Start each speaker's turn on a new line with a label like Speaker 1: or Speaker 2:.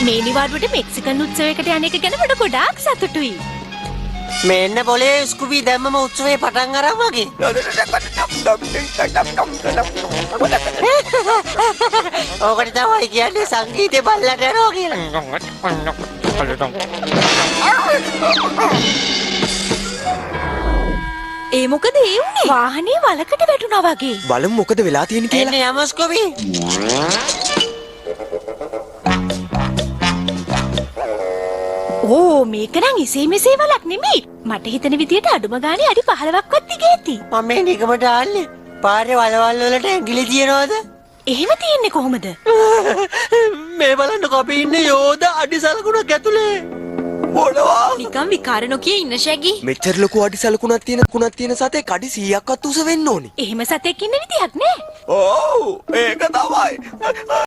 Speaker 1: මේ නිවාඩුවට මෙක්සිකන් උත්සවයකට යන එක ගැන මට ගොඩාක් සතුටුයි.
Speaker 2: මෙන්න පොලේ ස්කුබි දැම්මම උත්සවේ පටන් අරන් වගේ. ඕකට තමයි කියන්නේ සංගීතේ බල්ලට යනවා කියලා.
Speaker 1: ඒ මොකද ඒ උනේ? වාහනේ වලකට වැටුණා වගේ.
Speaker 3: බලමු මොකද වෙලා තියෙන්නේ කියලා.
Speaker 2: එන්නේ යමු ස්කුබි.
Speaker 1: ඕ මේක නම් එසේ මෙසේ වලක් නෙමෙයි. මට හිතන විදියට අඩුම ගානේ අඩි 15ක්වත් දිග ඇති.
Speaker 2: මම මේ නිකමට ආන්නේ. පාරේ වලවල් වලට ඇඟිලි තියනවද?
Speaker 1: එහෙම තියෙන්නේ කොහොමද?
Speaker 2: මේ බලන්නකො අපි ඉන්නේ යෝධ අඩි සලකුණක් ඇතුලේ. මොනවා?
Speaker 1: නිකන් විකාර නොකිය ඉන්න ශැගි.
Speaker 3: මෙච්චර ලොකු අඩි සලකුණක් තියෙන සතෙක් අඩි 100ක්වත් උස වෙන්න ඕනේ.
Speaker 1: එහෙම සතෙක් ඉන්න විදියක් නෑ.
Speaker 3: ඔව් ඒක තමයි.